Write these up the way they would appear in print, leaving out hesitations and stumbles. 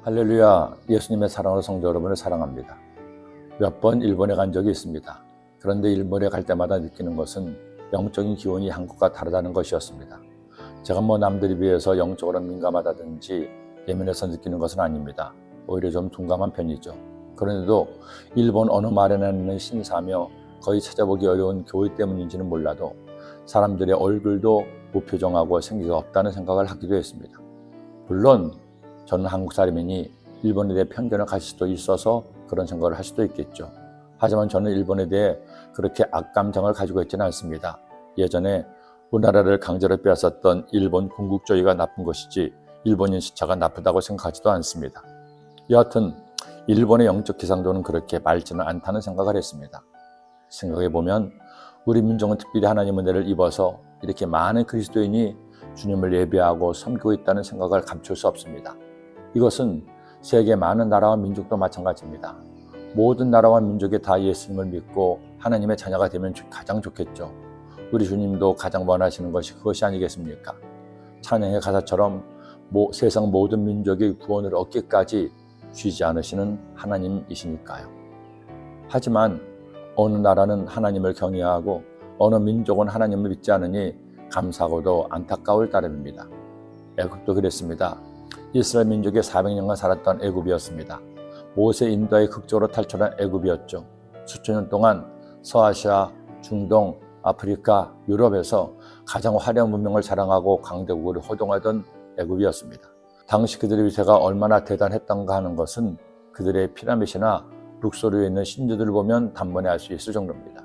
할렐루야, 예수님의 사랑으로 성도 여러분을 사랑합니다. 몇 번 일본에 간 적이 있습니다. 그런데 일본에 갈 때마다 느끼는 것은 영적인 기온이 한국과 다르다는 것이었습니다. 제가 남들에 비해서 영적으로 민감하다든지 예민해서 느끼는 것은 아닙니다. 오히려 좀 둔감한 편이죠. 그런데도 일본 어느 마을에나 있는 신사며 거의 찾아보기 어려운 교회 때문인지는 몰라도 사람들의 얼굴도 무표정하고 생기가 없다는 생각을 하기도 했습니다. 물론 저는 한국 사람이니 일본에 대해 편견을 가질 수도 있어서 그런 생각을 할 수도 있겠죠. 하지만 저는 일본에 대해 그렇게 악감정을 가지고 있지는 않습니다. 예전에 우리나라를 강제로 빼앗았던 일본 군국주의가 나쁜 것이지 일본인 시차가 나쁘다고 생각하지도 않습니다. 여하튼 일본의 영적 기상도는 그렇게 맑지는 않다는 생각을 했습니다. 생각해보면 우리 민족은 특별히 하나님의 은혜를 입어서 이렇게 많은 그리스도인이 주님을 예배하고 섬기고 있다는 생각을 감출 수 없습니다. 이것은 세계 많은 나라와 민족도 마찬가지입니다. 모든 나라와 민족이 다 예수님을 믿고 하나님의 자녀가 되면 가장 좋겠죠. 우리 주님도 가장 원하시는 것이 그것이 아니겠습니까? 찬양의 가사처럼 세상 모든 민족이 구원을 얻기까지 쉬지 않으시는 하나님이시니까요. 하지만 어느 나라는 하나님을 경외하고 어느 민족은 하나님을 믿지 않으니 감사하고도 안타까울 따름입니다. 애굽도 그랬습니다. 이스라엘 민족이 400년간 살았던 애굽이었습니다. 모세 인도의 극적으로 탈출한 애굽이었죠. 수천 년 동안 서아시아, 중동, 아프리카, 유럽에서 가장 화려한 문명을 자랑하고 강대국을 호동하던 애굽이었습니다. 당시 그들의 위세가 얼마나 대단했던가 하는 것은 그들의 피라밋이나 룩소르에 있는 신주들을 보면 단번에 알 수 있을 정도입니다.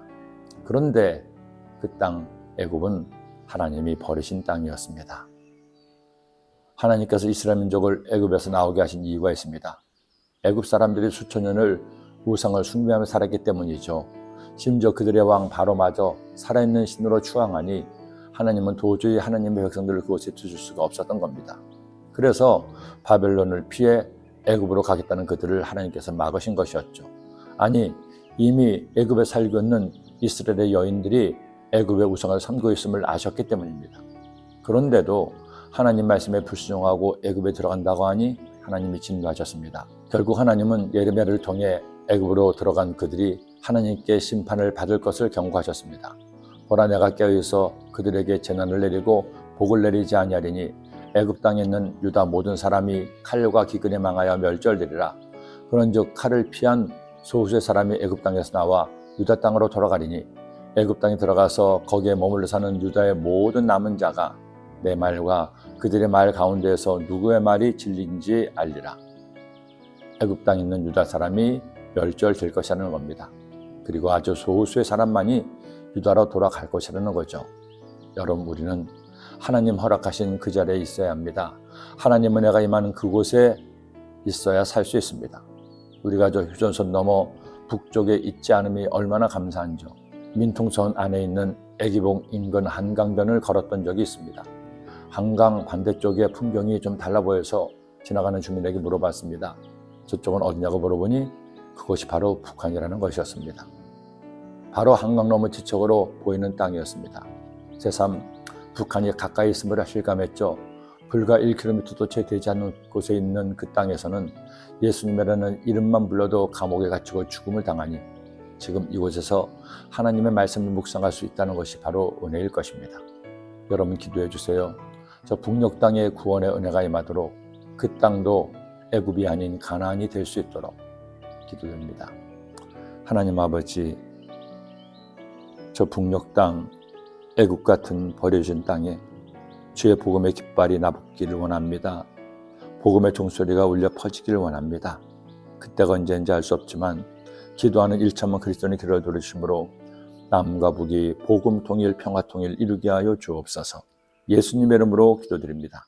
그런데 그 땅 애굽은 하나님이 버리신 땅이었습니다. 하나님께서 이스라엘 민족을 애굽에서 나오게 하신 이유가 있습니다. 애굽 사람들이 수천 년을 우상을 숭배하며 살았기 때문이죠. 심지어 그들의 왕 바로마저 살아있는 신으로 추앙하니 하나님은 도저히 하나님의 백성들을 그곳에 두실 수가 없었던 겁니다. 그래서 바벨론을 피해 애굽으로 가겠다는 그들을 하나님께서 막으신 것이었죠. 아니, 이미 애굽에 살고 있는 이스라엘의 여인들이 애굽의 우상을 섬기고 있음을 아셨기 때문입니다. 그런데도 하나님 말씀에 불순종하고 애굽에 들어간다고 하니 하나님이 진노하셨습니다. 결국 하나님은 예레미야를 통해 애굽으로 들어간 그들이 하나님께 심판을 받을 것을 경고하셨습니다. 보라, 내가 깨어있어 그들에게 재난을 내리고 복을 내리지 아니하리니 애굽 땅에 있는 유다 모든 사람이 칼과 기근에 망하여 멸절되리라. 그런즉 칼을 피한 소수의 사람이 애굽 땅에서 나와 유다 땅으로 돌아가리니 애굽 땅에 들어가서 거기에 머물러 사는 유다의 모든 남은 자가 내 말과 그들의 말 가운데에서 누구의 말이 진리인지 알리라. 애굽 땅에 있는 유다 사람이 멸절될 것이라는 겁니다. 그리고 아주 소수의 사람만이 유다로 돌아갈 것이라는 거죠. 여러분, 우리는 하나님 허락하신 그 자리에 있어야 합니다. 하나님 은혜가 임하는 그곳에 있어야 살 수 있습니다. 우리가 저 휴전선 넘어 북쪽에 있지 않음이 얼마나 감사한죠. 민통선 안에 있는 애기봉 인근 한강변을 걸었던 적이 있습니다. 한강 반대쪽의 풍경이 좀 달라 보여서 지나가는 주민에게 물어봤습니다. 저쪽은 어디냐고 물어보니 그것이 바로 북한이라는 것이었습니다. 바로 한강 너머 지척으로 보이는 땅이었습니다. 새삼 북한이 가까이 있음을 실감했죠. 불과 1km도 채 되지 않는 곳에 있는 그 땅에서는 예수님이라는 이름만 불러도 감옥에 갇히고 죽음을 당하니 지금 이곳에서 하나님의 말씀을 묵상할 수 있다는 것이 바로 은혜일 것입니다. 여러분, 기도해 주세요. 저 북녘 땅에 구원의 은혜가 임하도록 그 땅도 애굽이 아닌 가나안이 될 수 있도록 기도드립니다. 하나님 아버지, 저 북녘 땅, 애굽 같은 버려진 땅에 주의 복음의 깃발이 나붙기를 원합니다. 복음의 종소리가 울려 퍼지기를 원합니다. 그때가 언제인지 알 수 없지만 기도하는 일천만 그리스도인의 기도를 들으심으로 남과 북이 복음 통일, 평화 통일 이루게 하여 주옵소서. 예수님의 이름으로 기도드립니다.